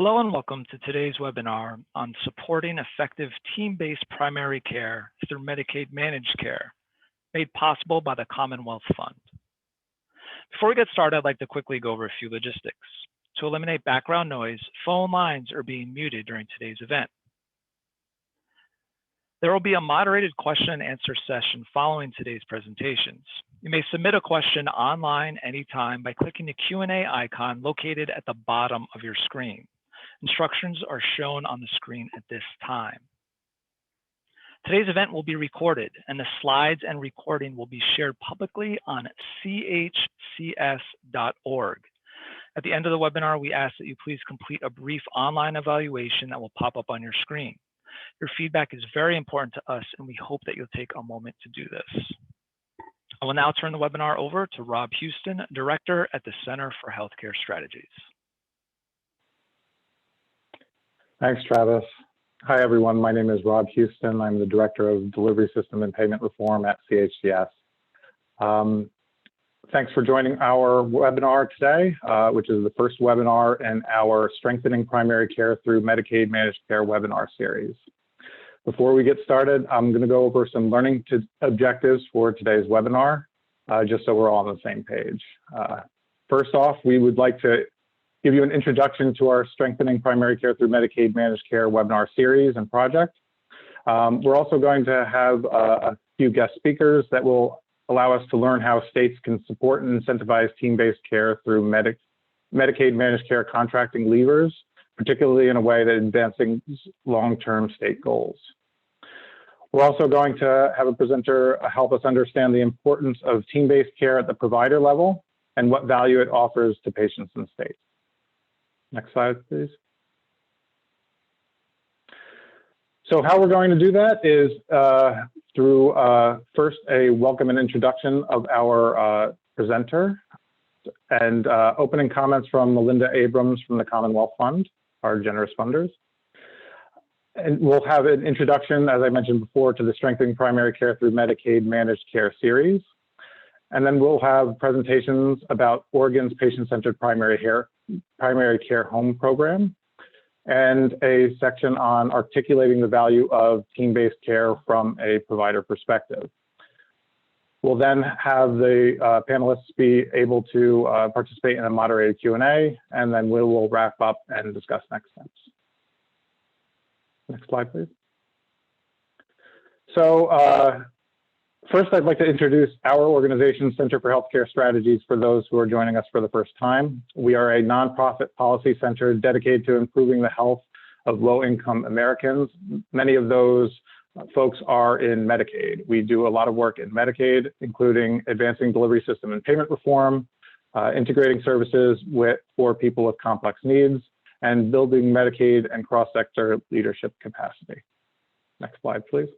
Hello and welcome to today's webinar on supporting effective team-based primary care through Medicaid managed care, made possible by the Commonwealth Fund. Before we get started, I'd like to quickly go over a few logistics. To eliminate background noise, phone lines are being muted during today's event. There will be a moderated question and answer session following today's presentations. You may submit a question online anytime by clicking the Q&A icon located at the bottom of your screen. Instructions are shown on the screen at this time. Today's event will be recorded, and the slides and recording will be shared publicly on chcs.org. At the end of the webinar, we ask that you please complete a brief online evaluation that will pop up on your screen. Your feedback is very important to us, and we hope that you'll take a moment to do this. I will now turn the webinar over to Rob Houston, Director at the Center for Healthcare Strategies. Thanks, Travis. Hi, everyone. My name is Rob Houston. I'm the Director of Delivery System and Payment Reform at CHCS. Thanks for joining our webinar today, which is the first webinar in our Strengthening Primary Care Through Medicaid Managed Care webinar series. Before we get started, I'm going to go over some learning objectives for today's webinar, just so we're all on the same page. First off, we would like to give you an introduction to our Strengthening Primary Care Through Medicaid Managed Care webinar series and project. We're also going to have a few guest speakers that will allow us to learn how states can support and incentivize team-based care through Medicaid managed care contracting levers, particularly in a way that advancing long-term state goals. We're also going to have a presenter help us understand the importance of team-based care at the provider level and what value it offers to patients and states. Next slide, please. So how we're going to do that is through first a welcome and introduction of our presenter and opening comments from Melinda Abrams from the Commonwealth Fund, our generous funders. And we'll have an introduction, as I mentioned before, to the Strengthening Primary Care Through Medicaid Managed Care series. And then we'll have presentations about Oregon's patient-centered primary care home program, and a section on articulating the value of team-based care from a provider perspective. We'll then have the panelists be able to participate in a moderated Q&A, and then we will wrap up and discuss next steps. Next slide, please. So first, I'd like to introduce our organization, Center for Healthcare Strategies, for those who are joining us for the first time. We are a nonprofit policy center dedicated to improving the health of low-income Americans. Many of those folks are in Medicaid. We do a lot of work in Medicaid, including advancing delivery system and payment reform, integrating services for people with complex needs, and building Medicaid and cross-sector leadership capacity. Next slide, please.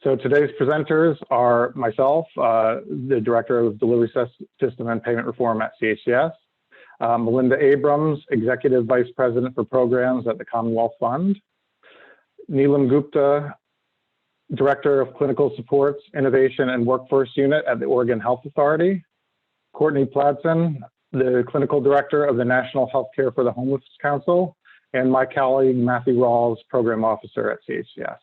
So today's presenters are myself, the Director of Delivery System and Payment Reform at CHCS, Melinda Abrams, Executive Vice President for Programs at the Commonwealth Fund, Neelam Gupta, Director of Clinical Supports, Innovation and Workforce Unit at the Oregon Health Authority, Courtney Pladsen, the Clinical Director of the National Healthcare for the Homeless Council, and my colleague, Matthew Rawls, Program Officer at CHCS.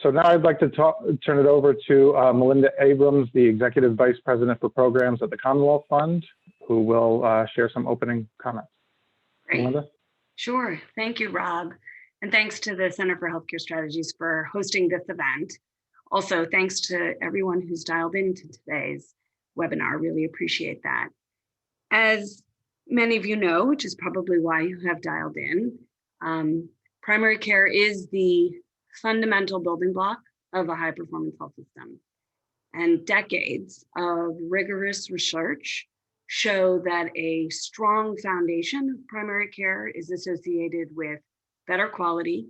So now I'd like to turn it over to Melinda Abrams, the Executive Vice President for Programs at the Commonwealth Fund, who will share some opening comments. Great. Melinda? Sure. Thank you, Rob. And thanks to the Center for Healthcare Strategies for hosting this event. Also, thanks to everyone who's dialed into today's webinar. Really appreciate that. As many of you know, which is probably why you have dialed in, primary care is the fundamental building block of a high-performance health system. And decades of rigorous research show that a strong foundation of primary care is associated with better quality,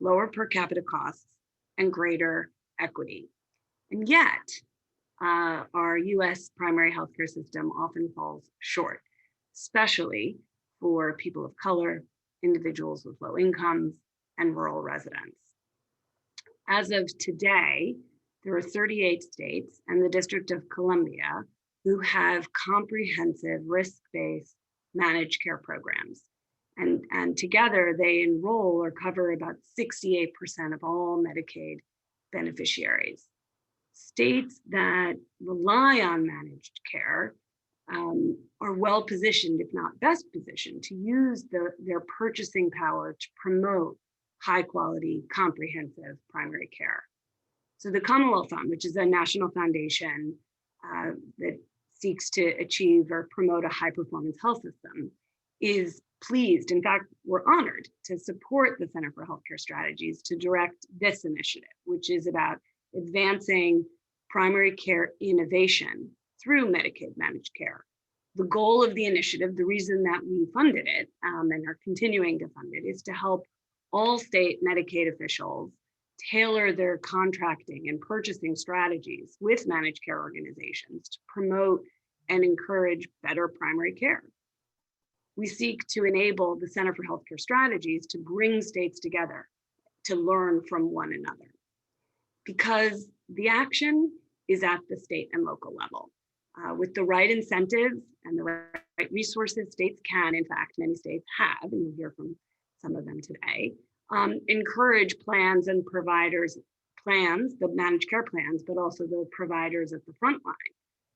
lower per capita costs, and greater equity. And yet, our US primary healthcare system often falls short, especially for people of color, individuals with low incomes, and rural residents. As of today, there are 38 states and the District of Columbia who have comprehensive risk-based managed care programs. And together they enroll or cover about 68% of all Medicaid beneficiaries. States that rely on managed care are well positioned, if not best positioned, to use their purchasing power to promote high quality, comprehensive primary care. So the Commonwealth Fund, which is a national foundation that seeks to achieve or promote a high performance health system, is pleased, in fact, we're honored to support the Center for Healthcare Strategies to direct this initiative, which is about advancing primary care innovation through Medicaid managed care. The goal of the initiative, the reason that we funded it and are continuing to fund it, is to help all state Medicaid officials tailor their contracting and purchasing strategies with managed care organizations to promote and encourage better primary care. We seek to enable the Center for Healthcare Strategies to bring states together to learn from one another, because the action is at the state and local level. With the right incentives and the right resources, states can, in fact, many states have, and you'll hear from some of them today, encourage plans and providers, the managed care plans, but also the providers at the front line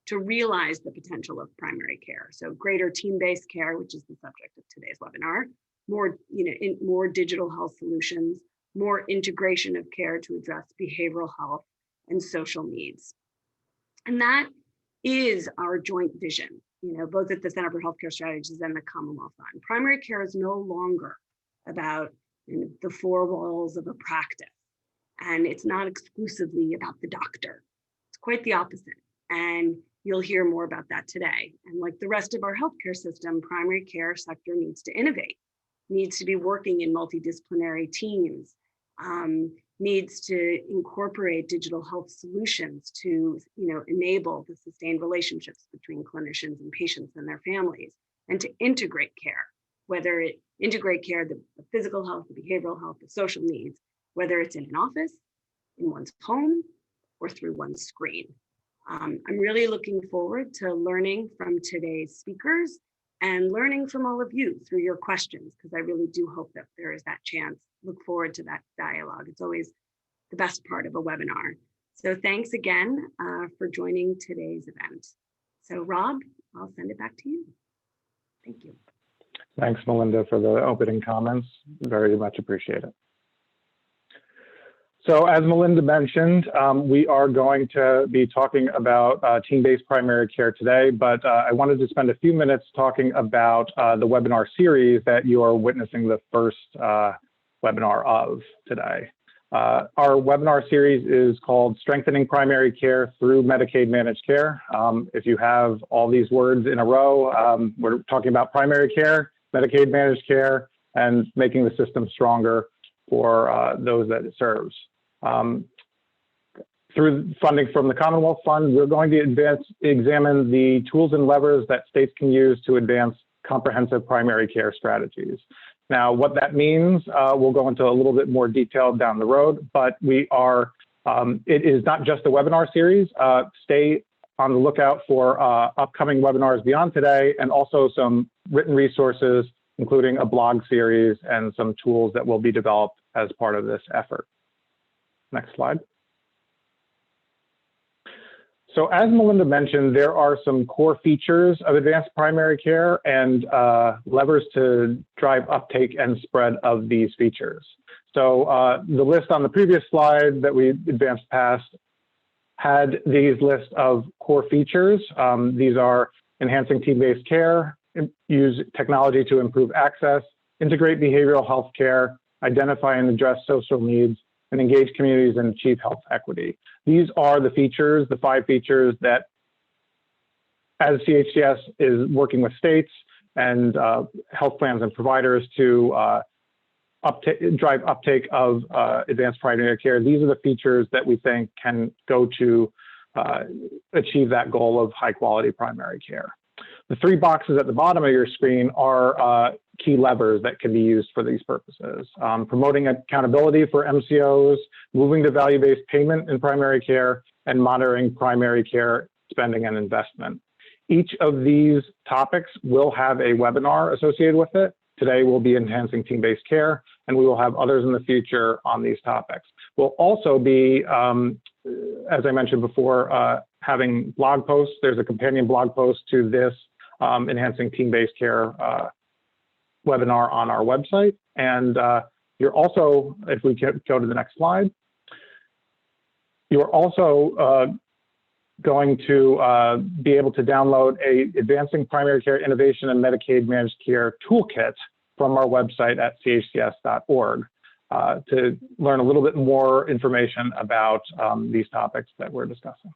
to realize the potential of primary care. So greater team-based care, which is the subject of today's webinar, more digital health solutions, more integration of care to address behavioral health and social needs. And that is our joint vision, both at the Center for Healthcare Strategies and the Commonwealth Fund. Primary care is no longer about the four walls of a practice, and it's not exclusively about the doctor. It's quite the opposite, and you'll hear more about that today. And like the rest of our healthcare system, primary care sector needs to innovate, needs to be working in multidisciplinary teams, needs to incorporate digital health solutions to enable the sustained relationships between clinicians and patients and their families, and to integrate care, whether it integrate care, the physical health, the behavioral health, the social needs, whether it's in an office, in one's home, or through one's screen. I'm really looking forward to learning from today's speakers and learning from all of you through your questions, because I really do hope that there is that chance. Look forward to that dialogue. It's always the best part of a webinar. So thanks again for joining today's event. So Rob, I'll send it back to you. Thank you. Thanks, Melinda, for the opening comments. Very much appreciate it. So as Melinda mentioned, we are going to be talking about team-based primary care today, but I wanted to spend a few minutes talking about the webinar series that you are witnessing the first webinar of today. Our webinar series is called Strengthening Primary Care Through Medicaid Managed Care. If you have all these words in a row, we're talking about primary care, Medicaid managed care, and making the system stronger for those that it serves. Through funding from the Commonwealth Fund, we're going to examine the tools and levers that states can use to advance comprehensive primary care strategies. Now, what that means, we'll go into a little bit more detail down the road, but we are, it is not just a webinar series. Stay on the lookout for upcoming webinars beyond today, and also some written resources, including a blog series and some tools that will be developed as part of this effort. Next slide. So as Melinda mentioned, there are some core features of advanced primary care and levers to drive uptake and spread of these features. So the list on the previous slide that we advanced past had these lists of core features. These are enhancing team-based care, use technology to improve access, integrate behavioral health care, identify and address social needs, and engage communities and achieve health equity. These are the features, the 5 features that, as CHCS is working with states and health plans and providers to drive uptake of advanced primary care, these are the features that we think can go to achieve that goal of high quality primary care. The 3 boxes at the bottom of your screen are key levers that can be used for these purposes. Promoting accountability for MCOs, moving to value-based payment in primary care, and monitoring primary care spending and investment. Each of these topics will have a webinar associated with it. Today will be enhancing team-based care, and we will have others in the future on these topics. We'll also be, as I mentioned before, having blog posts. There's a companion blog post to this enhancing team-based care webinar on our website. And you're also, if we can go to the next slide, you're also going to be able to download a Advancing Primary Care Innovation and Medicaid Managed Care Toolkit from our website at chcs.org to learn a little bit more information about these topics that we're discussing.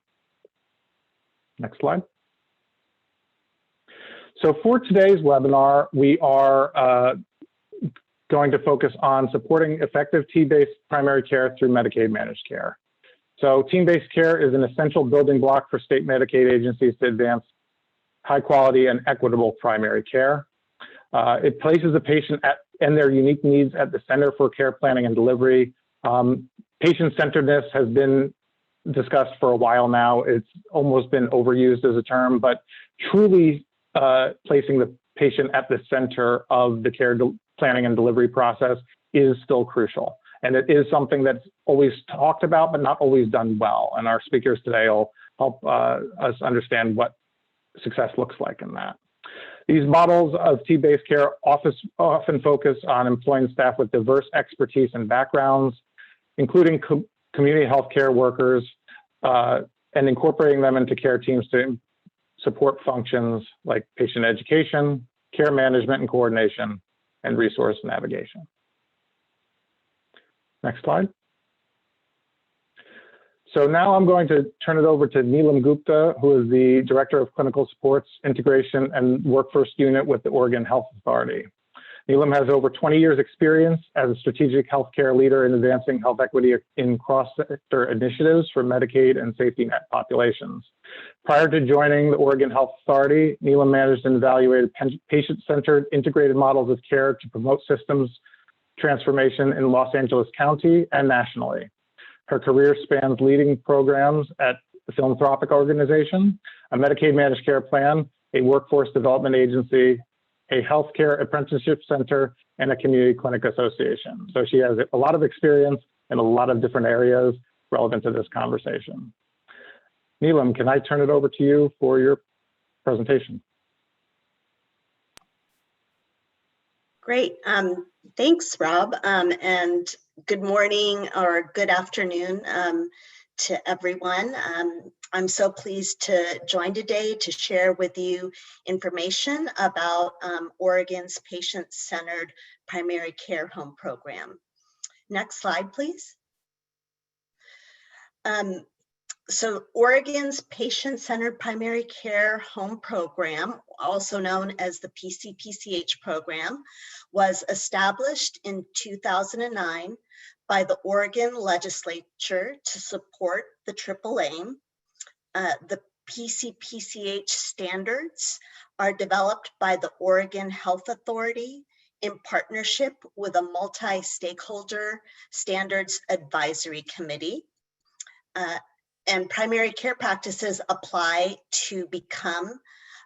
Next slide. So for today's webinar, we are going to focus on supporting effective team-based primary care through Medicaid managed care. So team-based care is an essential building block for state Medicaid agencies to advance high quality and equitable primary care. It places the patient and their unique needs at the center for care planning and delivery. Patient-centeredness has been discussed for a while now. It's almost been overused as a term, but truly placing the patient at the center of the care planning and delivery process is still crucial. And it is something that's always talked about, but not always done well. And our speakers today will help us understand what success looks like in that. These models of team-based care often focus on employing staff with diverse expertise and backgrounds, including community healthcare workers, and incorporating them into care teams to support functions like patient education, care management and coordination, and resource navigation. Next slide. So now I'm going to turn it over to Neelam Gupta, who is the Director of Clinical Supports, Integration, and Workforce Unit with the Oregon Health Authority. Neelam has over 20 years experience as a strategic healthcare leader in advancing health equity in cross-sector initiatives for Medicaid and safety net populations. Prior to joining the Oregon Health Authority, Neelam managed and evaluated patient-centered integrated models of care to promote systems transformation in Los Angeles County and nationally. Her career spans leading programs at the Philanthropic Organization, a Medicaid managed care plan, a workforce development agency, a healthcare apprenticeship center, and a community clinic association. So she has a lot of experience in a lot of different areas relevant to this conversation. Neelam, can I turn it over to you for your presentation? Great. Thanks, Rob, and good morning or good afternoon to everyone. I'm so pleased to join today to share with you information about Oregon's patient-centered primary care home program. Next slide, please. So Oregon's patient-centered primary care home program, also known as the PCPCH program, was established in 2009 by the Oregon legislature to support the triple aim. The PCPCH standards are developed by the Oregon Health Authority in partnership with a multi-stakeholder standards advisory committee. And primary care practices apply to become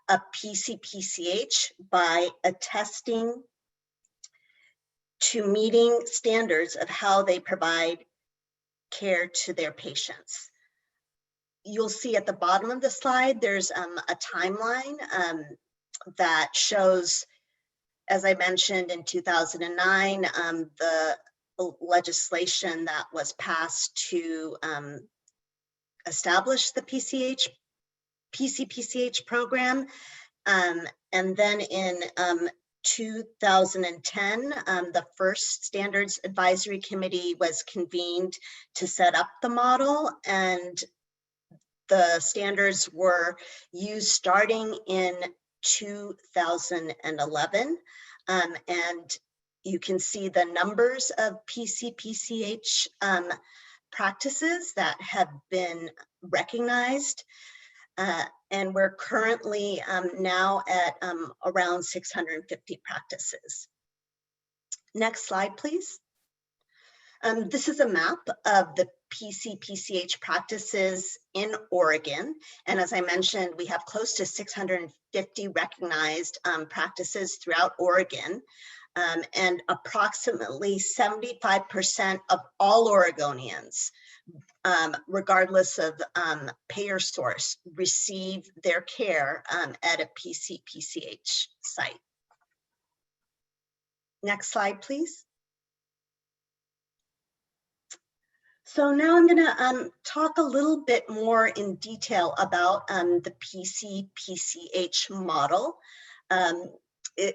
a PCPCH by attesting to meeting standards of how they provide care to their patients. You'll see at the bottom of the slide, there's a timeline that shows, as I mentioned, in 2009, the legislation that was passed to establish the PCPCH program. And then in 2010, the first Standards Advisory Committee was convened to set up the model, and the standards were used starting in 2011. And you can see the numbers of PCPCH practices that have been recognized. And we're currently now at around 650 practices. Next slide, please. This is a map of the PCPCH practices in Oregon. And as I mentioned, we have close to 650 recognized practices throughout Oregon. And approximately 75% of all Oregonians, regardless of payer source, receive their care at a PCPCH site. Next slide, please. So now I'm going to talk a little bit more in detail about the PCPCH model.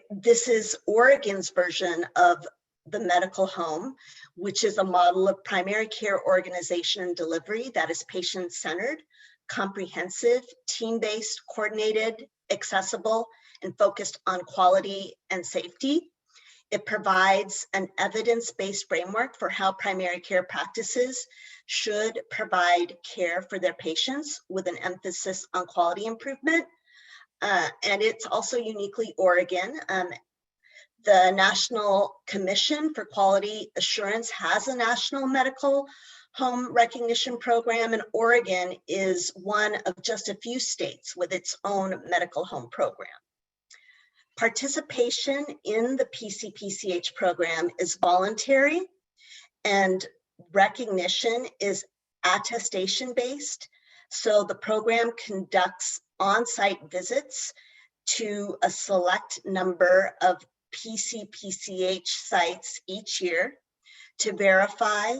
This is Oregon's version of the medical home, which is a model of primary care organization and delivery that is patient-centered, comprehensive, team-based, coordinated, accessible, and focused on quality and safety. It provides an evidence-based framework for how primary care practices should provide care for their patients with an emphasis on quality improvement. And it's also uniquely Oregon. The National Commission for Quality Assurance has a national medical home recognition program, and Oregon is one of just a few states with its own medical home program. Participation in the PCPCH program is voluntary, and recognition is attestation-based. So the program conducts on-site visits to a select number of PCPCH sites each year to verify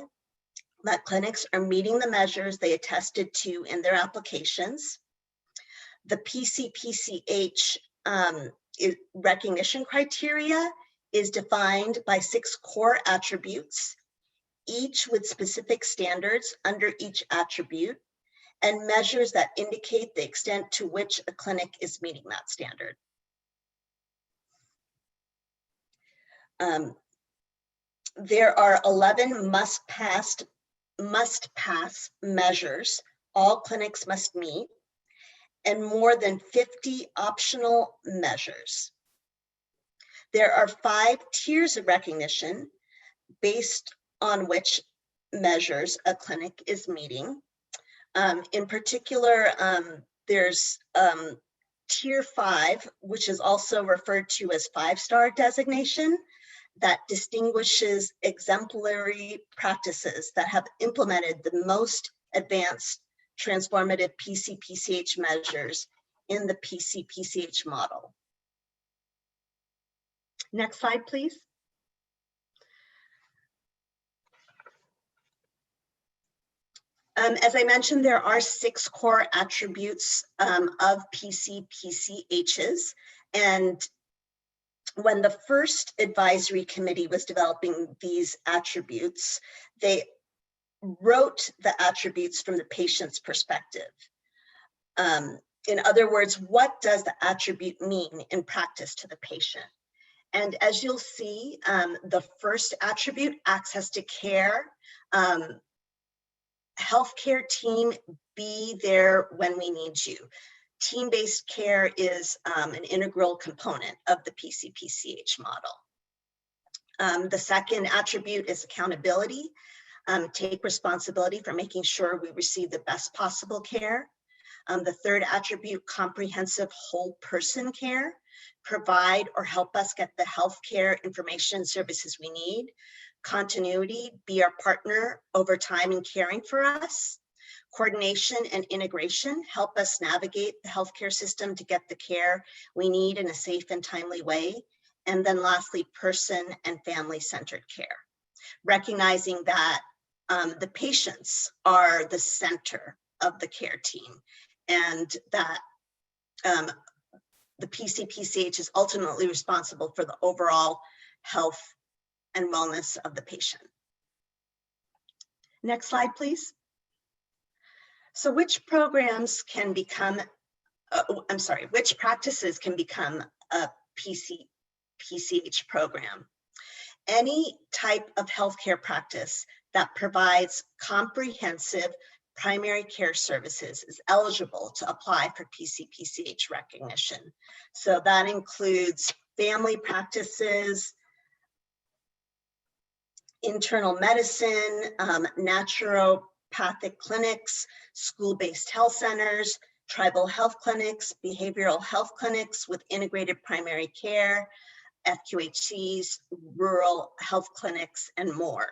that clinics are meeting the measures they attested to in their applications. The PCPCH recognition criteria is defined by 6 core attributes, each with specific standards under each attribute, and measures that indicate the extent to which a clinic is meeting that standard. There are 11 must-pass measures all clinics must meet, and more than 50 optional measures. There are 5 tiers of recognition based on which measures a clinic is meeting. In particular, there's tier 5, which is also referred to as 5-star designation, that distinguishes exemplary practices that have implemented the most advanced transformative PCPCH measures in the PCPCH model. Next slide, please. As I mentioned, there are 6 core attributes of PCPCHs, and when the first advisory committee was developing these attributes, they wrote the attributes from the patient's perspective. In other words, what does the attribute mean in practice to the patient? And as you'll see, the first attribute, access to care, healthcare team, be there when we need you. Team-based care is an integral component of the PCPCH model. The second attribute is accountability. Take responsibility for making sure we receive the best possible care. The third attribute, comprehensive whole person care. Provide or help us get the healthcare information and services we need. Continuity, be our partner over time in caring for us. Coordination and integration, help us navigate the healthcare system to get the care we need in a safe and timely way. And then lastly, person and family-centered care. Recognizing that the patients are the center of the care team, and that the PCPCH is ultimately responsible for the overall health and wellness of the patient. Next slide, please. So which programs can become, which practices can become a PCPCH program? Any type of healthcare practice that provides comprehensive primary care services is eligible to apply for PCPCH recognition. So that includes family practices, internal medicine, naturopathy, naturopathic clinics, school-based health centers, tribal health clinics, behavioral health clinics with integrated primary care, FQHCs, rural health clinics, and more.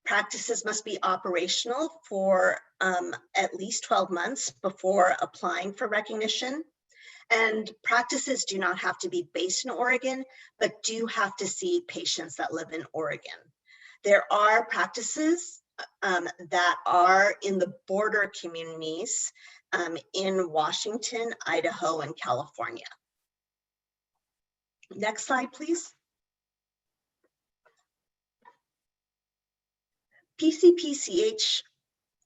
Practices must be operational for at least 12 months before applying for recognition. And practices do not have to be based in Oregon, but do have to see patients that live in Oregon. There are practices that are in the border communities in Washington, Idaho, and California. Next slide, please. PCPCH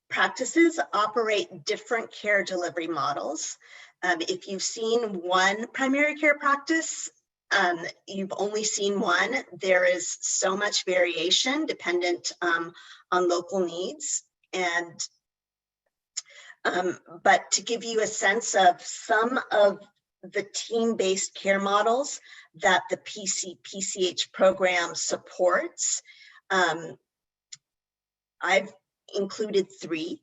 practices operate different care delivery models. If you've seen one primary care practice, you've only seen one. There is so much variation dependent on local needs. And but to give you a sense of some of the team-based care models that the PCPCH program supports, I've included 3.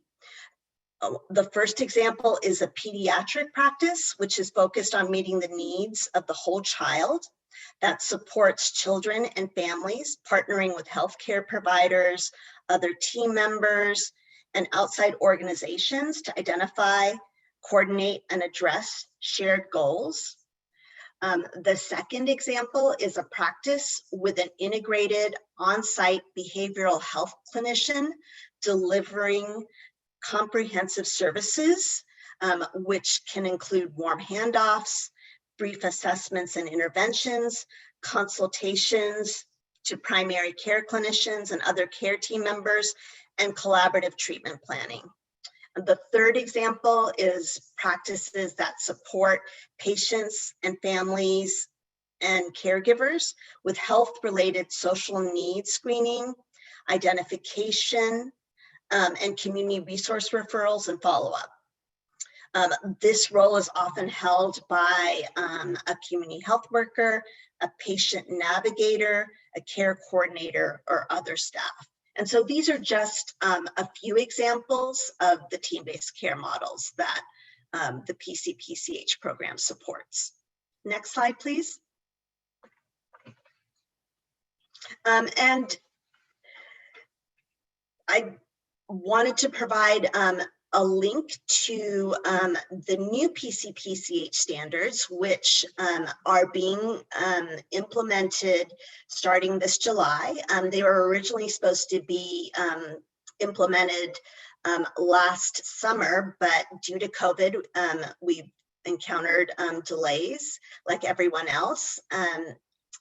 The first example is a pediatric practice, which is focused on meeting the needs of the whole child, that supports children and families, partnering with healthcare providers, other team members, and outside organizations to identify, coordinate, and address shared goals. The second example is a practice with an integrated on-site behavioral health clinician delivering comprehensive services, which can include warm handoffs, brief assessments and interventions, consultations to primary care clinicians and other care team members, and collaborative treatment planning. The third example is practices that support patients and families and caregivers with health-related social needs screening, identification, and community resource referrals and follow-up. This role is often held by a community health worker, a patient navigator, a care coordinator, or other staff. And so these are just a few examples of the team-based care models that the PCPCH program supports. Next slide, please. And I wanted to provide a link to the new PCPCH standards, which are being implemented starting this July. They were originally supposed to be implemented last summer, but due to COVID, we've encountered delays like everyone else.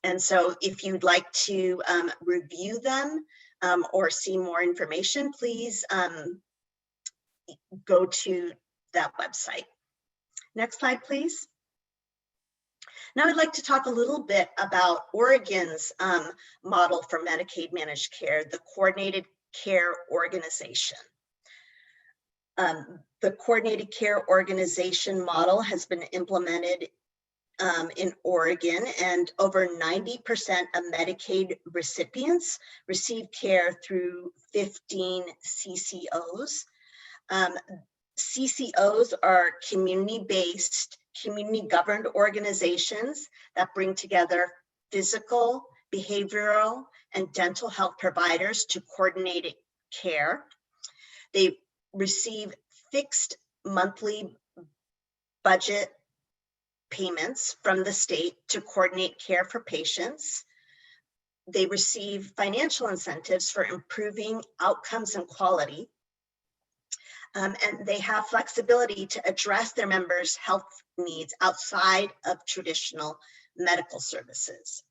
And so if you'd like to review them or see more information, please go to that website. Next slide, please. Now I'd like to talk a little bit about Oregon's model for Medicaid managed care, the Coordinated Care Organization. The Coordinated Care Organization model has been implemented in Oregon, and over 90% of Medicaid recipients receive care through 15 CCOs. CCOs are community-based, community-governed organizations that bring together physical, behavioral, and dental health providers to coordinate care. They receive fixed monthly budget payments from the state to coordinate care for patients. They receive financial incentives for improving outcomes and quality. And they have flexibility to address their members' health needs outside of traditional medical services.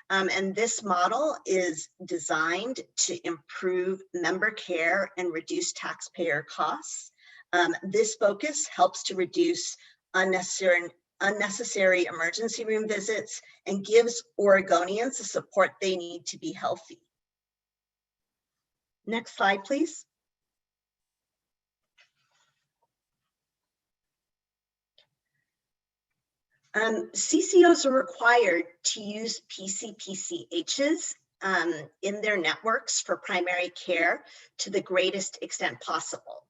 And this model is designed to improve member care and reduce taxpayer costs. This focus helps to reduce unnecessary emergency room visits and gives Oregonians the support they need to be healthy. Next slide, please. CCOs are required to use PCPCHs in their networks for primary care to the greatest extent possible.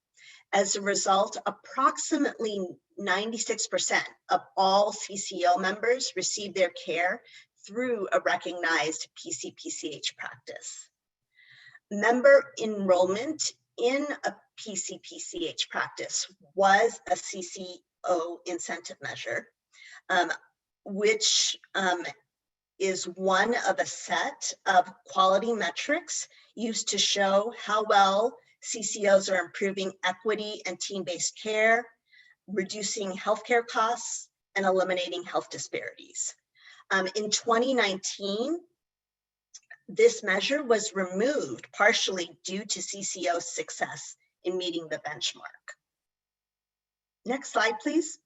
As a result, approximately 96% of all CCO members receive their care through a recognized PCPCH practice. Member enrollment in a PCPCH practice was a CCO incentive measure, which is one of a set of quality metrics used to show how well CCOs are improving equity and team-based care, reducing healthcare costs, and eliminating health disparities. In 2019, this measure was removed partially due to CCO's success in meeting the benchmark. Next slide, please.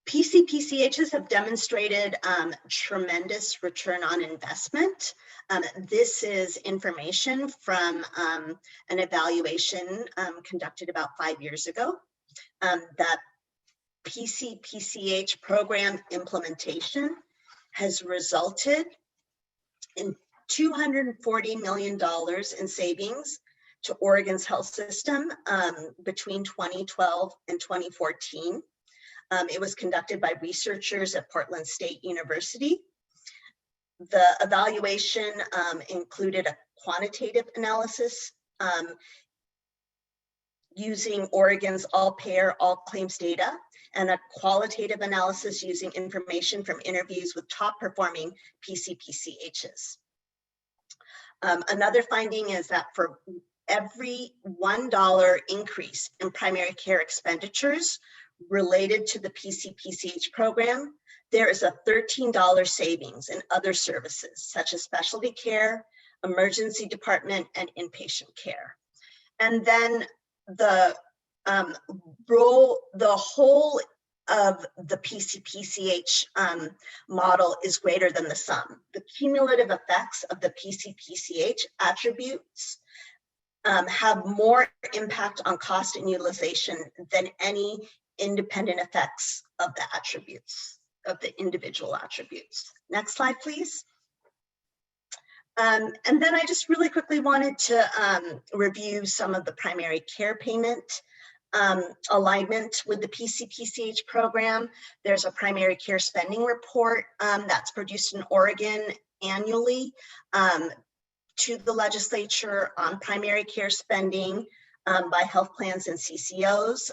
PCPCHs have demonstrated tremendous return on investment. This is information from an evaluation conducted about 5 years ago. That PCPCH program implementation has resulted in $240 million in savings to Oregon's health system between 2012 and 2014. It was conducted by researchers at Portland State University. The evaluation included a quantitative analysis using Oregon's all-payer, all-claims data, and a qualitative analysis using information from interviews with top-performing PCPCHs. Another finding is that for every $1 increase in primary care expenditures related to the PCPCH program, there is a $13 savings in other services, such as specialty care, emergency department, and inpatient care. And then the whole of the PCPCH model is greater than the sum. The cumulative effects of the PCPCH attributes have more impact on cost and utilization than any independent effects of the attributes, of the individual attributes. Next slide, please. And then I just really quickly wanted to review some of the primary care payment alignment with the PCPCH program. There's a primary care spending report that's produced in Oregon annually to the legislature on primary care spending by health plans and CCOs.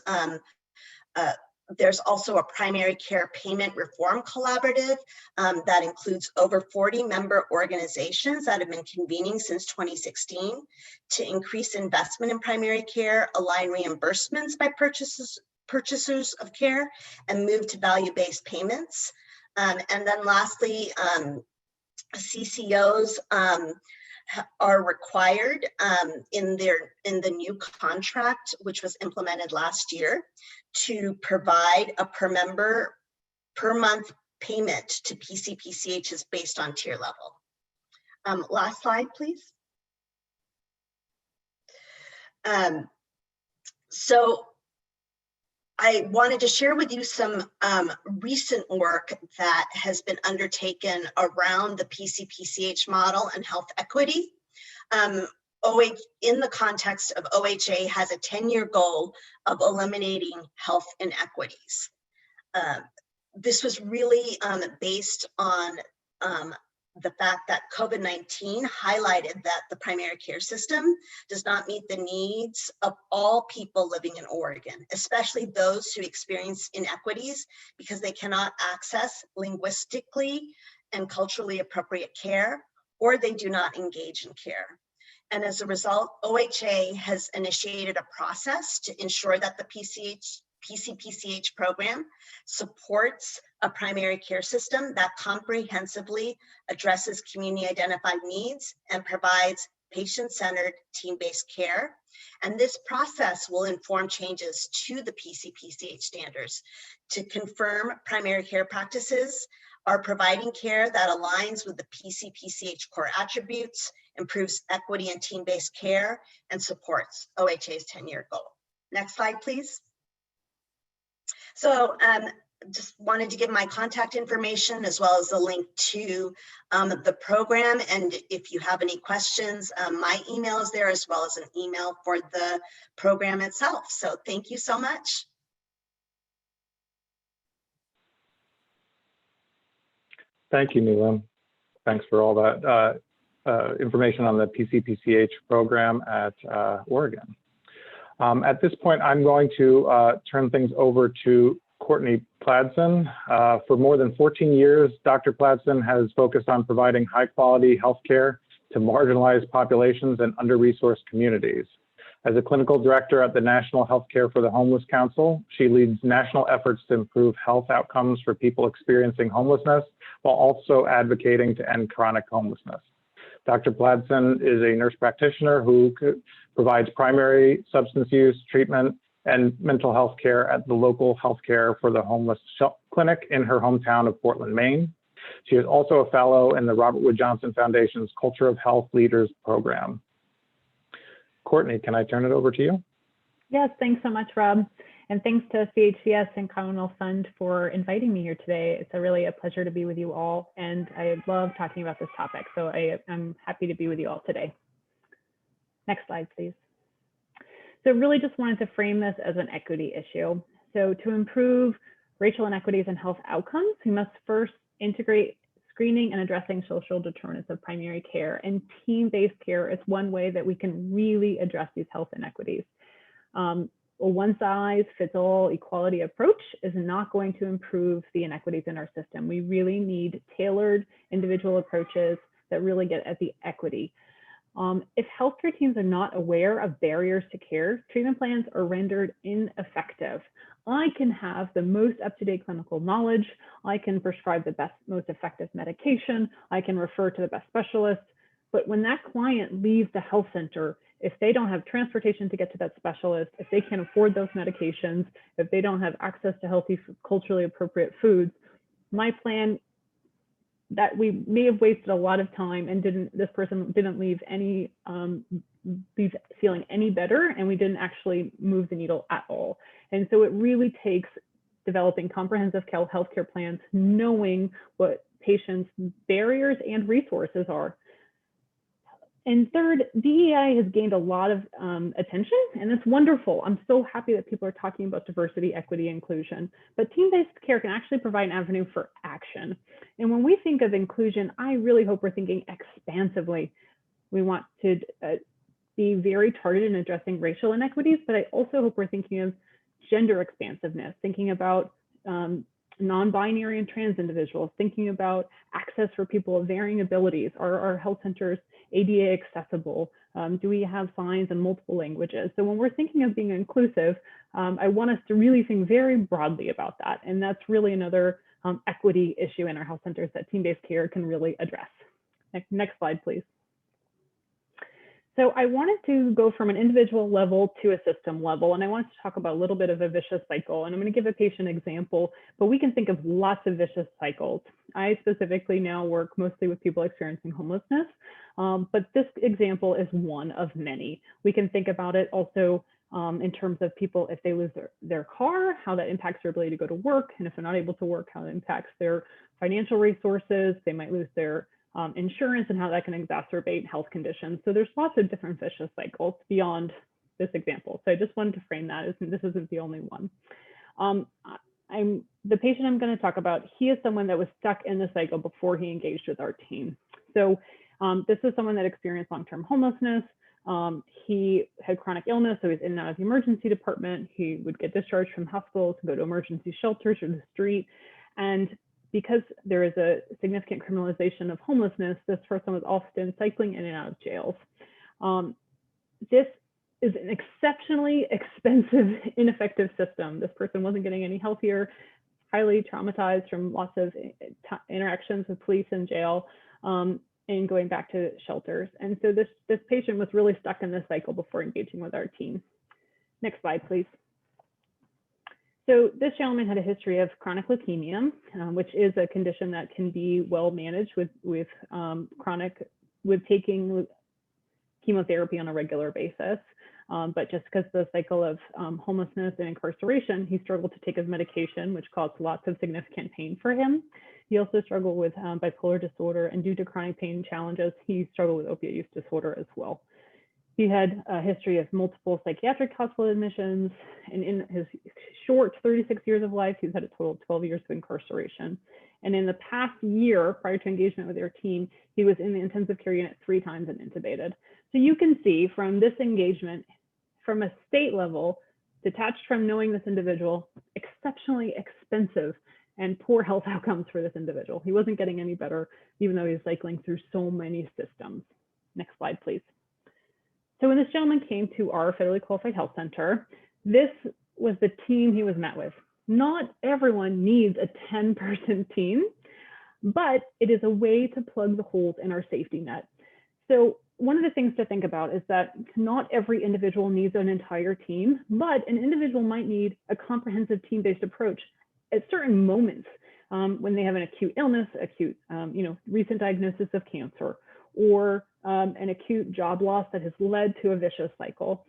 There's also a primary care payment reform collaborative that includes over 40 member organizations that have been convening since 2016 to increase investment in primary care, align reimbursements by purchasers of care, and move to value-based payments. And then lastly, CCOs are required in the new contract, which was implemented last year, to provide a per member per month payment to PCPCHs based on tier level. Last slide, please. So I wanted to share with you some recent work that has been undertaken around the PCPCH model and health equity. In the context of OHA has a 10-year goal of eliminating health inequities. This was really based on the fact that COVID-19 highlighted that the primary care system does not meet the needs of all people living in Oregon, especially those who experience inequities because they cannot access linguistically and culturally appropriate care, or they do not engage in care. And as a result, OHA has initiated a process to ensure that the PCPCH program supports a primary care system that comprehensively addresses community identified needs and provides patient-centered team-based care. And this process will inform changes to the PCPCH standards to confirm primary care practices are providing care that aligns with the PCPCH core attributes, improves equity and team-based care, and supports OHA's 10-year goal. Next slide, please. So just wanted to give my contact information as well as a link to the program. And if you have any questions, my email is there as well as an email for the program itself. So thank you so much. Thank you, Neelam. Thanks for all that information on the PCPCH program at Oregon. At this point, I'm going to turn things over to Courtney Pladsen. For more than 14 years, Dr. Pladsen has focused on providing high-quality healthcare to marginalized populations and under-resourced communities. As a clinical director at the National Healthcare for the Homeless Council, she leads national efforts to improve health outcomes for people experiencing homelessness, while also advocating to end chronic homelessness. Dr. Pladsen is a nurse practitioner who provides primary substance use treatment and mental health care at the local healthcare for the homeless clinic in her hometown of Portland, Maine. She is also a fellow in the Robert Wood Johnson Foundation's Culture of Health Leaders program. Courtney, can I turn it over to you? Yes, thanks so much, Rob. And thanks to CHCS and Commonwealth Fund for inviting me here today. It's really a pleasure to be with you all, and I love talking about this topic. So I'm happy to be with you all today. Next slide, please. So really just wanted to frame this as an equity issue. So to improve racial inequities in health outcomes, we must first integrate screening and addressing social determinants of primary care, and team-based care is one way that we can really address these health inequities. A one-size-fits-all equality approach is not going to improve the inequities in our system. We really need tailored individual approaches that really get at the equity. If healthcare teams are not aware of barriers to care, treatment plans are rendered ineffective. I can have the most up-to-date clinical knowledge. I can prescribe the best, most effective medication. I can refer to the best specialist. But when that client leaves the health center, if they don't have transportation to get to that specialist, if they can't afford those medications, if they don't have access to healthy, culturally appropriate foods, my plan that we may have wasted a lot of time and this person didn't leave feeling any better, and we didn't actually move the needle at all. And so it really takes developing comprehensive healthcare plans, knowing what patients' barriers and resources are. And third, DEI has gained a lot of attention, and it's wonderful. I'm so happy that people are talking about diversity, equity, inclusion, but team-based care can actually provide an avenue for action. And when we think of inclusion, I really hope we're thinking expansively. We want to be very targeted in addressing racial inequities, but I also hope we're thinking of gender expansiveness, thinking about non-binary and trans individuals, thinking about access for people of varying abilities. Are our health centers ADA accessible? Do we have signs in multiple languages? So when we're thinking of being inclusive, I want us to really think very broadly about that. And that's really another equity issue in our health centers that team-based care can really address. Next slide, please. So I wanted to go from an individual level to a system level, and I wanted to talk about a little bit of a vicious cycle. And I'm going to give a patient example, but we can think of lots of vicious cycles. I specifically now work mostly with people experiencing homelessness, but this example is one of many. We can think about it also in terms of people, if they lose their car, how that impacts their ability to go to work, and if they're not able to work, how it impacts their financial resources. They might lose their insurance, and how that can exacerbate health conditions. So there's lots of different vicious cycles beyond this example. So I just wanted to frame that. This isn't the only one. The patient I'm going to talk about, he is someone that was stuck in the cycle before he engaged with our team. So this is someone that experienced long-term homelessness. He had chronic illness, so he's in and out of the emergency department. He would get discharged from hospitals and go to emergency shelters or the street. And because there is a significant criminalization of homelessness, this person was often cycling in and out of jails. This is an exceptionally expensive, ineffective system. This person wasn't getting any healthier, highly traumatized from lots of interactions with police and jail, and going back to shelters. And so this patient was really stuck in this cycle before engaging with our team. Next slide, please. So this gentleman had a history of chronic leukemia, which is a condition that can be well managed with taking chemotherapy on a regular basis. but just because the cycle of homelessness and incarceration, he struggled to take his medication, which caused lots of significant pain for him. He also struggled with bipolar disorder, and due to chronic pain challenges, he struggled with opiate use disorder as well. He had a history of multiple psychiatric hospital admissions, and in his short 36 years of life, he's had a total of 12 years of incarceration. And in the past year, prior to engagement with their team, he was in the intensive care unit 3 times and intubated. So you can see from this engagement, from a state level, detached from knowing this individual, exceptionally expensive and poor health outcomes for this individual. He wasn't getting any better, even though he was cycling through so many systems. Next slide, please. So when this gentleman came to our federally qualified health center, this was the team he was met with. Not everyone needs a 10-person team, but it is a way to plug the holes in our safety net. So one of the things to think about is that not every individual needs an entire team, but an individual might need a comprehensive team-based approach at certain moments when they have an acute illness, acute, recent diagnosis of cancer, or an acute job loss that has led to a vicious cycle.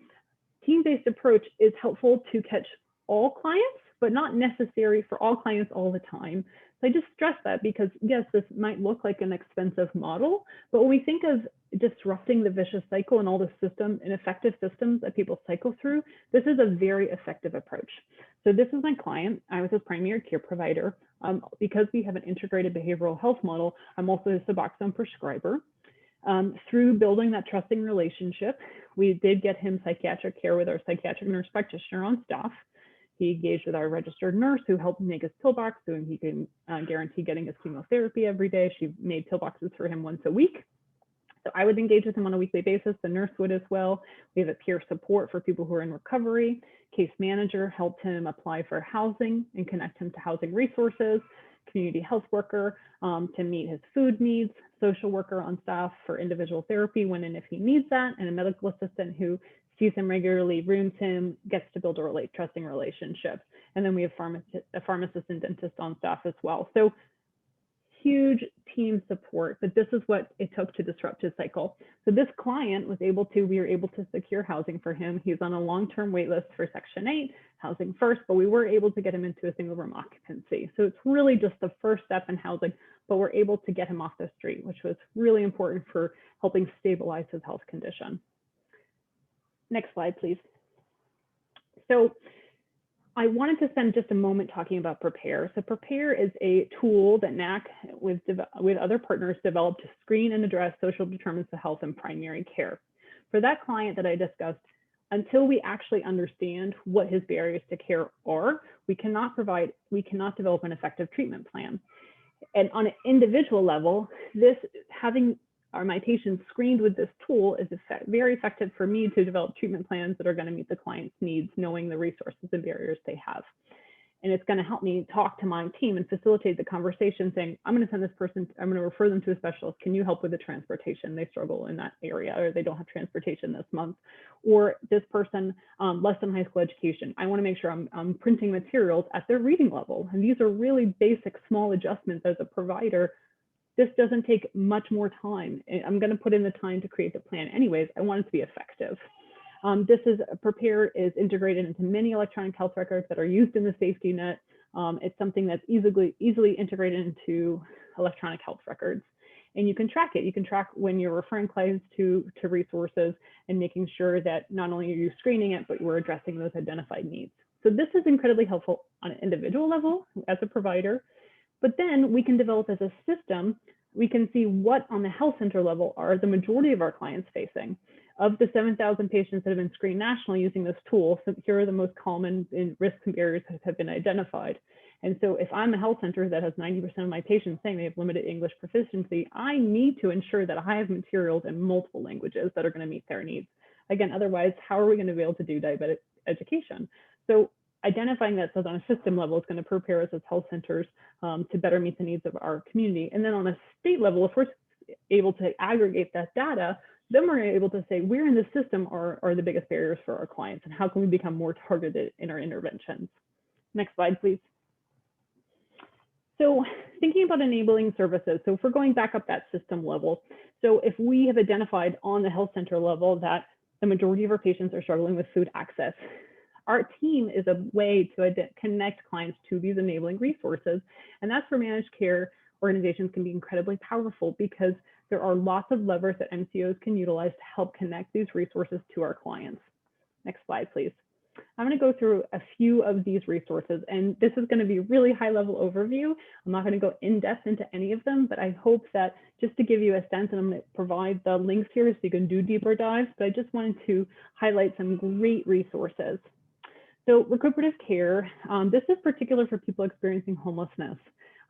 Team-based approach is helpful to catch all clients, but not necessary for all clients all the time. So I just stress that because yes, this might look like an expensive model, but when we think of disrupting the vicious cycle and all the ineffective systems that people cycle through, this is a very effective approach. So this is my client. I was his primary care provider. Because we have an integrated behavioral health model, I'm also a Suboxone prescriber. Through building that trusting relationship, we did get him psychiatric care with our psychiatric nurse practitioner on staff. He engaged with our registered nurse who helped make his pillbox so he can guarantee getting his chemotherapy every day. She made pillboxes for him once a week. So I would engage with him on a weekly basis. The nurse would as well. We have a peer support for people who are in recovery. Case manager helped him apply for housing and connect him to housing resources. Community health worker to meet his food needs. Social worker on staff for individual therapy when and if he needs that. And a medical assistant who sees him regularly, rooms him, gets to build a trusting relationship. And then we have a pharmacist and dentist on staff as well. So huge team support, but this is what it took to disrupt his cycle. So this client we were able to secure housing for him. He's on a long-term wait list for Section 8, housing first, but we were able to get him into a single room occupancy. So it's really just the first step in housing, but we're able to get him off the street, which was really important for helping stabilize his health condition. Next slide, please. So I wanted to spend just a moment talking about Prepare. So Prepare is a tool that NAC with other partners developed to screen and address social determinants of health in primary care. For that client that I discussed, until we actually understand what his barriers to care are, we cannot develop an effective treatment plan. And on an individual level, having my patients screened with this tool is very effective for me to develop treatment plans that are going to meet the client's needs, knowing the resources and barriers they have. And it's going to help me talk to my team and facilitate the conversation saying, I'm going to send this person, I'm going to refer them to a specialist. Can you help with the transportation? They struggle in that area, or they don't have transportation this month. Or this person, less than high school education. I want to make sure I'm printing materials at their reading level. And these are really basic, small adjustments as a provider. This doesn't take much more time. I'm going to put in the time to create the plan anyways. I want it to be effective. Prepare is integrated into many electronic health records that are used in the safety net. It's something that's easily integrated into electronic health records. And you can track it. You can track when you're referring clients to resources and making sure that not only are you screening it, but you're addressing those identified needs. So this is incredibly helpful on an individual level as a provider. But then we can develop as a system, we can see what on the health center level are the majority of our clients facing. Of the 7,000 patients that have been screened nationally using this tool, so here are the most common risks and barriers that have been identified. And so if I'm a health center that has 90% of my patients saying they have limited English proficiency, I need to ensure that I have materials in multiple languages that are going to meet their needs. Again, otherwise, how are we going to be able to do diabetic education? So identifying that on a system level is going to prepare us as health centers to better meet the needs of our community. And then on a state level, if we're able to aggregate that data, then we're able to say where in the system are the biggest barriers for our clients and how can we become more targeted in our interventions. Next slide, please. So thinking about enabling services, so if we're going back up that system level, so if we have identified on the health center level that the majority of our patients are struggling with food access. Our team is a way to connect clients to these enabling resources. And that's where managed care organizations can be incredibly powerful, because there are lots of levers that MCOs can utilize to help connect these resources to our clients. Next slide, please. I'm going to go through a few of these resources, and this is going to be a really high-level overview. I'm not going to go in-depth into any of them, but I hope that just to give you a sense, and I'm going to provide the links here so you can do deeper dives, but I just wanted to highlight some great resources. So recuperative care, this is particular for people experiencing homelessness.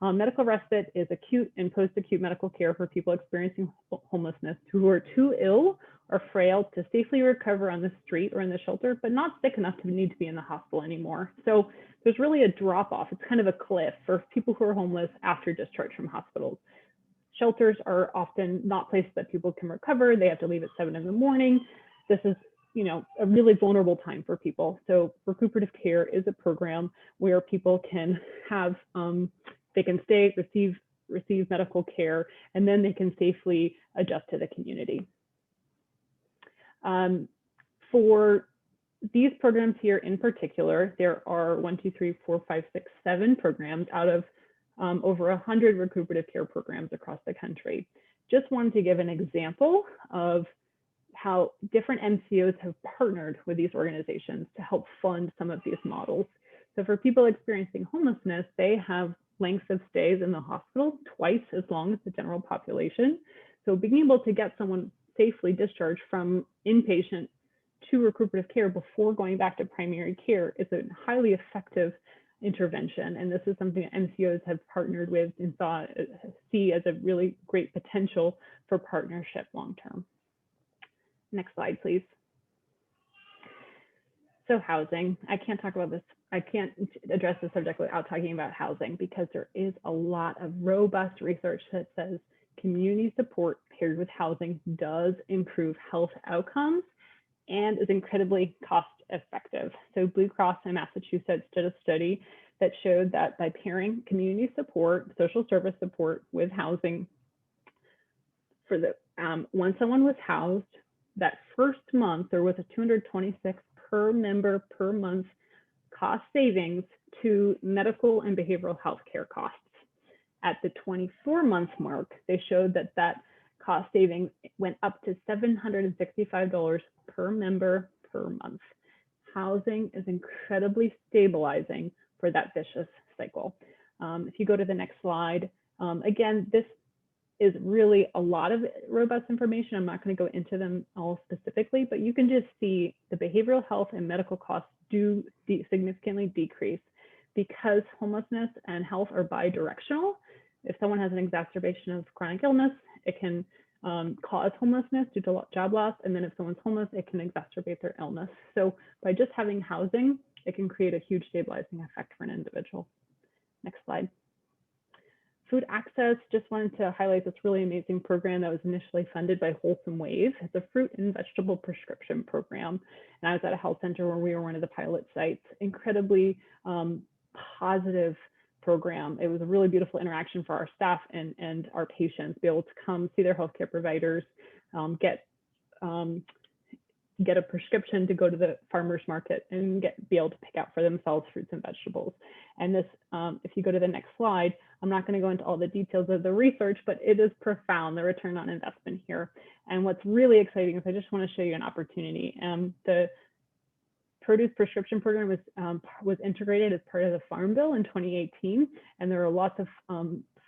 Medical respite is acute and post-acute medical care for people experiencing homelessness who are too ill or frail to safely recover on the street or in the shelter, but not sick enough to need to be in the hospital anymore. So there's really a drop-off. It's kind of a cliff for people who are homeless after discharge from hospitals. Shelters are often not places that people can recover. They have to leave at 7 in the morning. This is, you know, a really vulnerable time for people. So recuperative care is a program where people can have they can stay, receive medical care, and then they can safely adjust to the community. For these programs here in particular, there are 7 programs out of over 100 recuperative care programs across the country. Just wanted to give an example of how different MCOs have partnered with these organizations to help fund some of these models. So for people experiencing homelessness, they have lengths of stays in the hospital twice as long as the general population. So being able to get someone safely discharged from inpatient to recuperative care before going back to primary care is a highly effective intervention. And this is something that MCOs have partnered with and see as a really great potential for partnership long-term. Next slide, please. So housing, I can't talk about this. I can't address the subject without talking about housing, because there is a lot of robust research that says community support paired with housing does improve health outcomes and is incredibly cost effective. So Blue Cross in Massachusetts did a study that showed that by pairing community support, social service support with housing, for the when someone was housed, that first month there was a $226 per member per month cost savings to medical and behavioral health care costs. At the 24-month mark, they showed that that cost savings went up to $765 per member per month. Housing is incredibly stabilizing for that vicious cycle. If you go to the next slide, again, this is really a lot of robust information. I'm not going to go into them all specifically, but you can just see the behavioral health and medical costs do significantly decrease because homelessness and health are bi-directional. If someone has an exacerbation of chronic illness, it can cause homelessness due to job loss. And then if someone's homeless, it can exacerbate their illness. So by just having housing, it can create a huge stabilizing effect for an individual. Next slide. Food access, just wanted to highlight this really amazing program that was initially funded by Wholesome Wave. It's a fruit and vegetable prescription program. And I was at a health center where we were one of the pilot sites. Incredibly positive program. It was a really beautiful interaction for our staff and our patients, be able to come see their healthcare providers, get a prescription to go to the farmer's market and be able to pick out for themselves fruits and vegetables. And this, if you go to the next slide, I'm not going to go into all the details of the research, but it is profound, the return on investment here. And what's really exciting is I just want to show you an opportunity. The produce prescription program was integrated as part of the Farm Bill in 2018, and there are lots of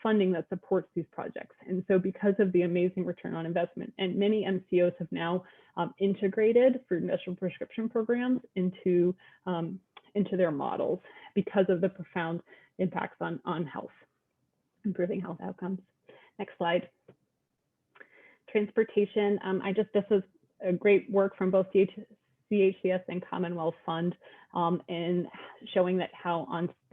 funding that supports these projects. And so because of the amazing return on investment, and many MCOs have now integrated fruit and vegetable prescription programs into their models because of the profound impacts on health, improving health outcomes. Next slide. Transportation, this was a great work from both CHCS and Commonwealth Fund in showing that how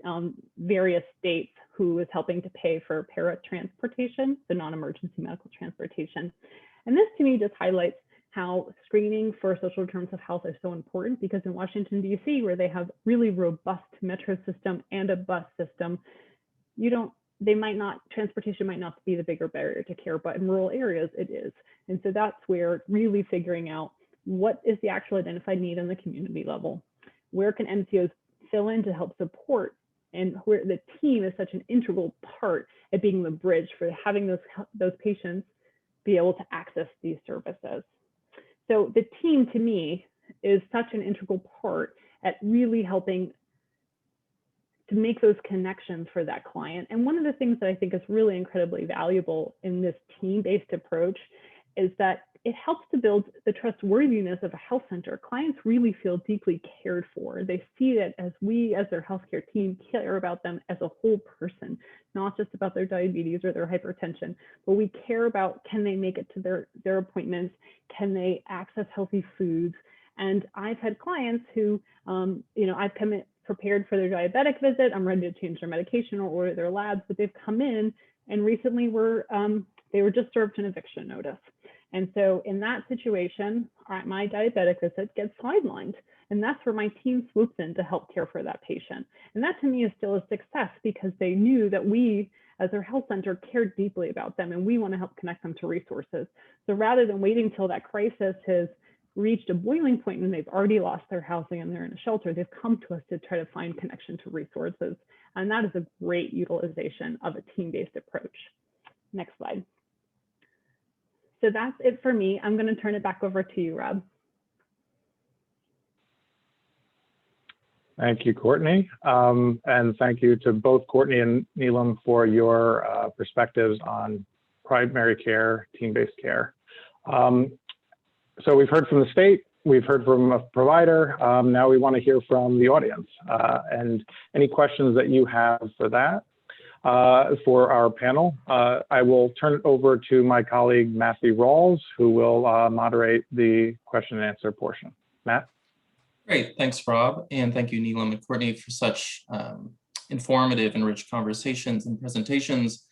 on various states who is helping to pay for paratransportation, the non-emergency medical transportation. And this to me just highlights how screening for social determinants of health is so important, because in Washington, DC, where they have really robust metro system and a bus system, transportation might not be the bigger barrier to care, but in rural areas it is. And so that's where really figuring out what is the actual identified need on the community level? Where can MCOs fill in to help support, and where the team is such an integral part at being the bridge for having those patients be able to access these services. So the team, to me, is such an integral part at really helping to make those connections for that client. And one of the things that I think is really incredibly valuable in this team-based approach is that it helps to build the trustworthiness of a health center. Clients really feel deeply cared for. They see it as we, as their healthcare team, care about them as a whole person, not just about their diabetes or their hypertension, but we care about, can they make it to their appointments? Can they access healthy foods? And I've had clients who, I've come in prepared for their diabetic visit. I'm ready to change their medication or order their labs, but they've come in and recently they were just served an eviction notice. And so in that situation, my diabetic visit gets sidelined. And that's where my team swoops in to help care for that patient. And that to me is still a success because they knew that we, as their health center, cared deeply about them and we want to help connect them to resources. So rather than waiting till that crisis has reached a boiling point and they've already lost their housing and they're in a shelter, they've come to us to try to find connection to resources. And that is a great utilization of a team-based approach. Next slide. So that's it for me. I'm going to turn it back over to you, Rob. Thank you, Courtney. And thank you to both Courtney and Neelam for your perspectives on primary care, team-based care. So we've heard from the state, we've heard from a provider. Now we want to hear from the audience and any questions that you have for that. For our panel, I will turn it over to my colleague, Matthew Rawls, who will moderate the question and answer portion. Matt? Great, thanks, Rob. And thank you, Neelam and Courtney, for such informative and rich conversations and presentations.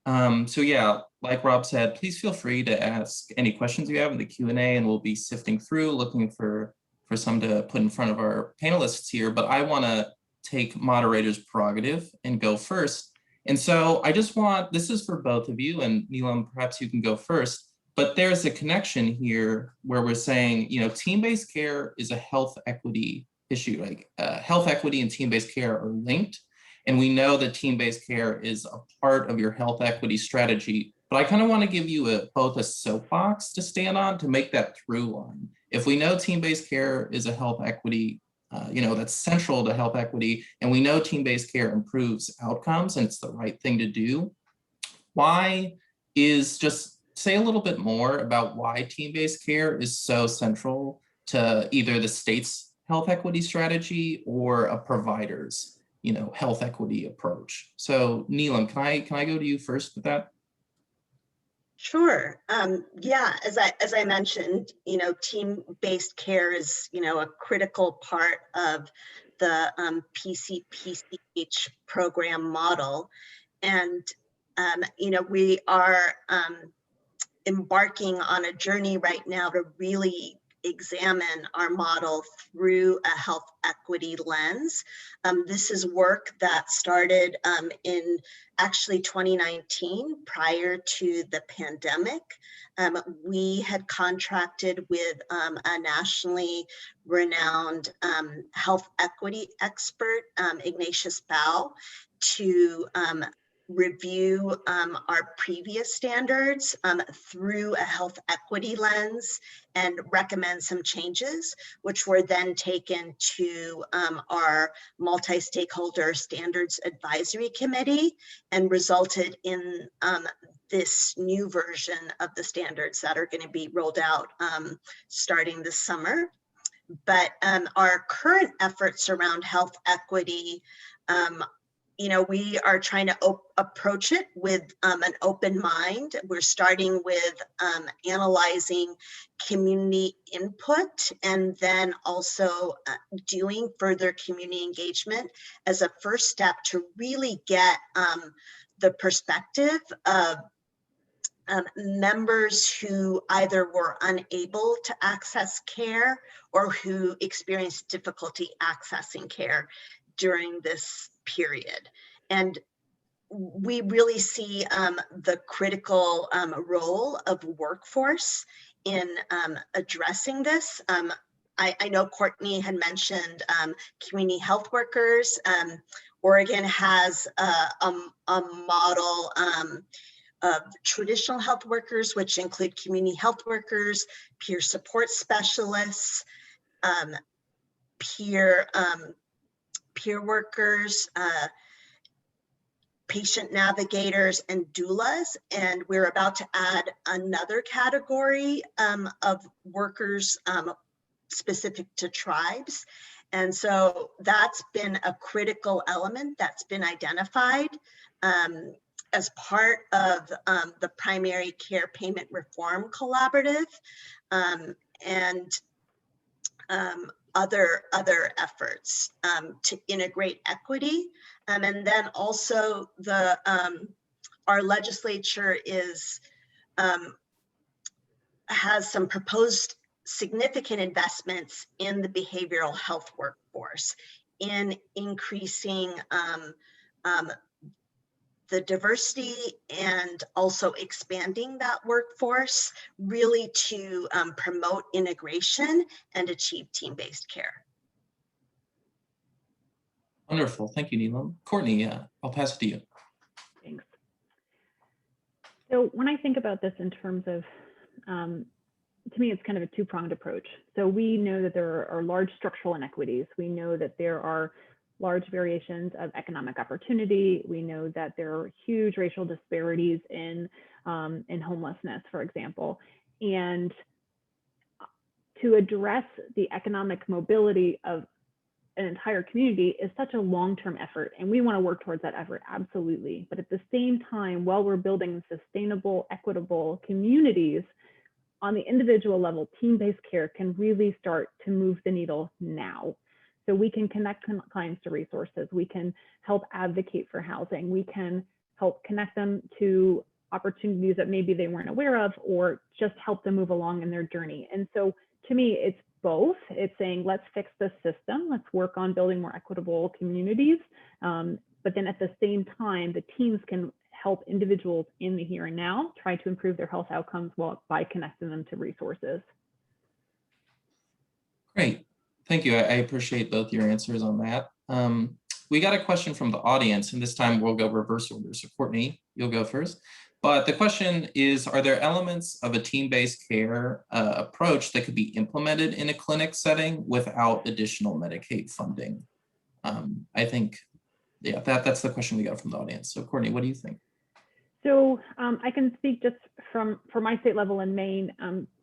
So yeah, like Rob said, please feel free to ask any questions you have in the Q&A, and we'll be sifting through, looking for some to put in front of our panelists here. But I want to take moderator's prerogative and go first. And so I just want, this is for both of you, and Neelam, perhaps you can go first, but there's a connection here where we're saying, team-based care is a health equity issue. Like health equity and team-based care are linked. And we know that team-based care is a part of your health equity strategy, but I kind of want to give you both a soapbox to stand on to make that through line. If we know team-based care is a health equity, that's central to health equity, and we know team-based care improves outcomes and it's the right thing to do, just say a little bit more about why team-based care is so central to either the state's health equity strategy or a provider's health equity approach. So Neelam, can I go to you first with that? Sure. Yeah, as I mentioned, team-based care is, a critical part of the PCPCH program model. And, we are embarking on a journey right now to really examine our model through a health equity lens. This is work that started in actually 2019, prior to the pandemic. We had contracted with a nationally renowned health equity expert, Ignatius Bao, to review our previous standards through a health equity lens and recommend some changes, which were then taken to our multi-stakeholder standards advisory committee and resulted in this new version of the standards that are going to be rolled out starting this summer. But our current efforts around health equity, we are trying to approach it with an open mind. We're starting with analyzing community input and then also doing further community engagement as a first step to really get the perspective of members who either were unable to access care or who experienced difficulty accessing care during this period. And we really see the critical role of workforce in addressing this. I know Courtney had mentioned community health workers. Oregon has a model of traditional health workers, which include community health workers, peer support specialists, peer workers, patient navigators, and doulas. And we're about to add another category of workers specific to tribes. And so that's been a critical element that's been identified as part of the Primary Care Payment Reform Collaborative and other efforts to integrate equity. And then also our legislature has some proposed significant investments in the behavioral health workforce, in increasing the diversity and also expanding that workforce, really to promote integration and achieve team-based care. Wonderful, thank you, Neelam. Courtney, I'll pass it to you. Thanks. So when I think about this in terms of, to me, it's kind of a two-pronged approach. So we know that there are large structural inequities. We know that there are large variations of economic opportunity. We know that there are huge racial disparities in homelessness, for example. And to address the economic mobility of an entire community is such a long-term effort, and we want to work towards that effort, absolutely. But at the same time, while we're building sustainable, equitable communities, on the individual level, team-based care can really start to move the needle now. So we can connect clients to resources, we can help advocate for housing, we can help connect them to opportunities that maybe they weren't aware of, or just help them move along in their journey. And so to me, it's both. It's saying, let's fix the system, let's work on building more equitable communities. But then at the same time, the teams can help individuals in the here and now try to improve their health outcomes by connecting them to resources. Great, thank you. I appreciate both your answers on that. We got a question from the audience, and this time we'll go reverse order. So Courtney, you'll go first. But the question is, are there elements of a team-based care approach that could be implemented in a clinic setting without additional Medicaid funding? I think, yeah, that's the question we got from the audience. So Courtney, what do you think? So I can speak just for my state level in Maine.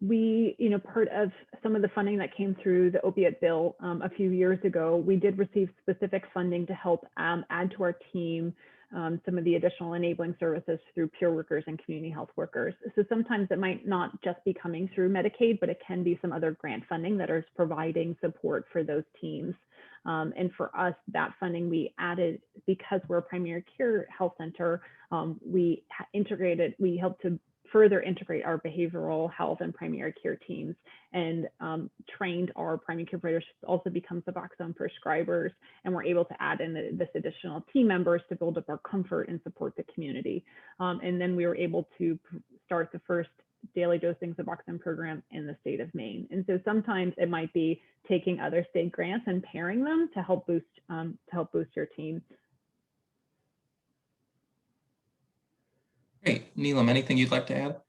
We, part of some of the funding that came through the opiate bill a few years ago, we did receive specific funding to help add to our team some of the additional enabling services through peer workers and community health workers. So sometimes it might not just be coming through Medicaid, but it can be some other grant funding that is providing support for those teams. And for us, that funding we added because we're a primary care health center. We helped to further integrate our behavioral health and primary care teams, and trained our primary care providers to also become Suboxone prescribers. And we're able to add in this additional team members to build up our comfort and support the community. And then we were able to start the first daily dosing Suboxone program in the state of Maine. And so sometimes it might be taking other state grants and pairing them to help boost your team. Great, Neelam, anything you'd like to add?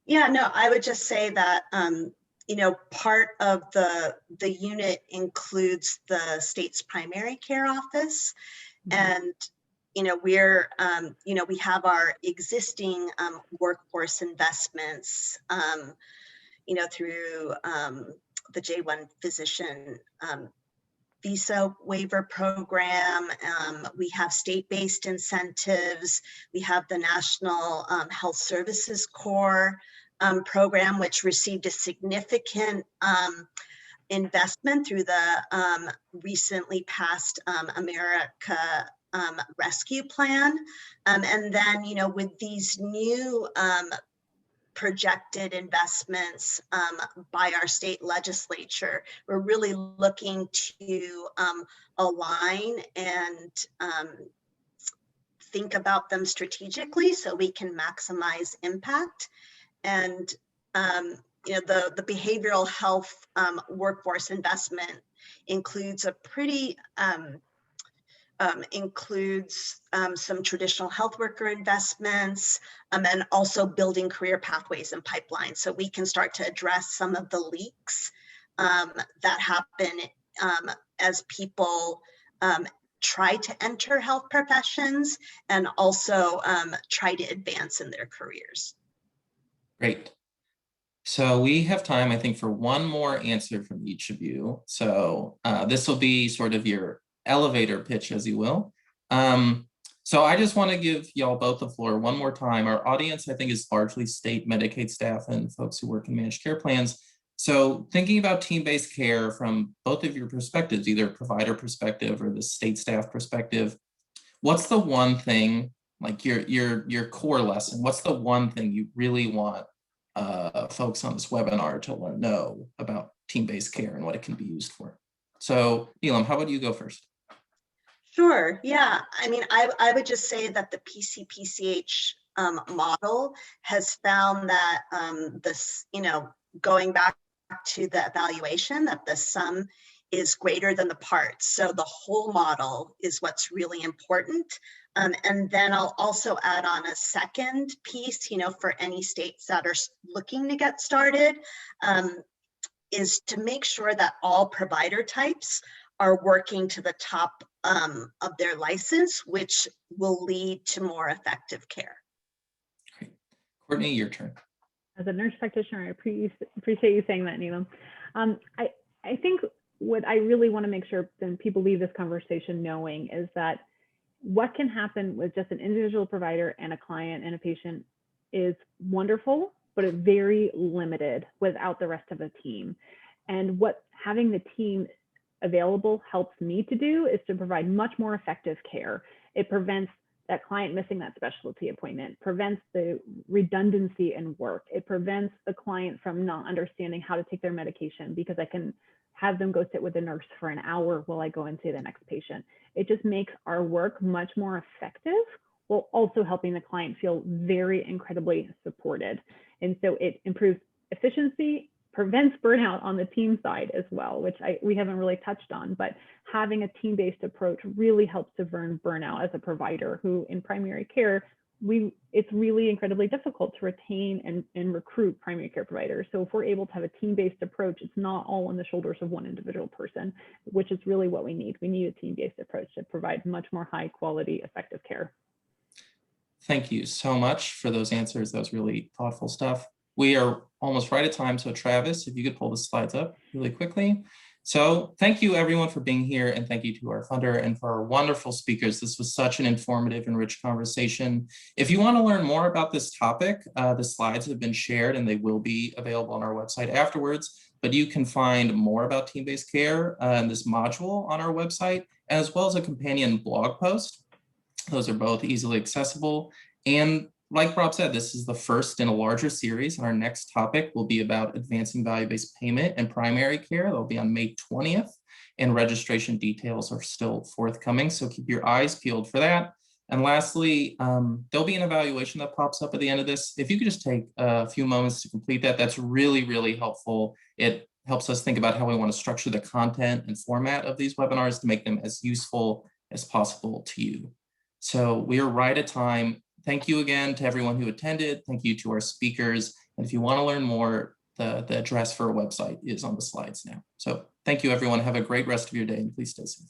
Yeah, no, I would just say that part of the unit includes the state's primary care office, and we're we have our existing workforce investments through the J1 physician visa waiver program. We have state-based incentives. We have the National Health Services Corps program, which received a significant investment through the recently passed America Rescue Plan. And then, with these new projected investments by our state legislature, we're really looking to align and think about them strategically so we can maximize impact. And the behavioral health workforce investment includes a pretty some traditional health worker investments, and also building career pathways and pipelines, so we can start to address some of the leaks that happen as people try to enter health professions and also try to advance in their careers. Great. So we have time, I think, for one more answer from each of you. So this will be sort of your elevator pitch, as you will. So I just want to give y'all both the floor one more time. Our audience, I think, is largely state Medicaid staff and folks who work in managed care plans. So thinking about team-based care from both of your perspectives, either provider perspective or the state staff perspective, what's the one thing, like your core lesson, what's the one thing you really want folks on this webinar to know about team-based care and what it can be used for? So Neelam, how about you go first? Sure, yeah. I mean, I would just say that the PCPCH model has found that this, going back to the evaluation, that the sum is greater than the parts. So the whole model is what's really important. And then I'll also add on a second piece, for any states that are looking to get started, is to make sure that all provider types are working to the top of their license, which will lead to more effective care. Great. Courtney, your turn. As a nurse practitioner, I appreciate you saying that, Neelam. I think what I really want to make sure that people leave this conversation knowing is that what can happen with just an individual provider and a client and a patient is wonderful, but it's very limited without the rest of the team. And what having the team available helps me to do is to provide much more effective care. It prevents that client missing that specialty appointment, prevents the redundancy in work. It prevents the client from not understanding how to take their medication because I can have them go sit with a nurse for an hour while I go and see the next patient. It just makes our work much more effective while also helping the client feel very incredibly supported. And so it improves efficiency, prevents burnout on the team side as well, which we haven't really touched on, but having a team-based approach really helps to prevent burnout as a provider who in primary care, it's really incredibly difficult to retain and recruit primary care providers. So if we're able to have a team-based approach, it's not all on the shoulders of one individual person, which is really what we need. We need a team-based approach to provide much more high quality, effective care. Thank you so much for those answers. That was really thoughtful stuff. We are almost right at time. So Travis, if you could pull the slides up really quickly. So thank you everyone for being here, and thank you to our funder and for our wonderful speakers. This was such an informative and rich conversation. If you want to learn more about this topic, the slides have been shared and they will be available on our website afterwards, but you can find more about team-based care in this module on our website, as well as a companion blog post. Those are both easily accessible. And like Rob said, this is the first in a larger series. Our next topic will be about advancing value-based payment and primary care. That'll be on May 20th, and registration details are still forthcoming, so keep your eyes peeled for that. And lastly, there'll be an evaluation that pops up at the end of this. If you could just take a few moments to complete that, that's really, really helpful. It helps us think about how we want to structure the content and format of these webinars to make them as useful as possible to you. So we are right at time. Thank you again to everyone who attended. Thank you to our speakers. And if you want to learn more, the address for our website is on the slides now. So thank you, everyone. Have a great rest of your day, and please stay safe.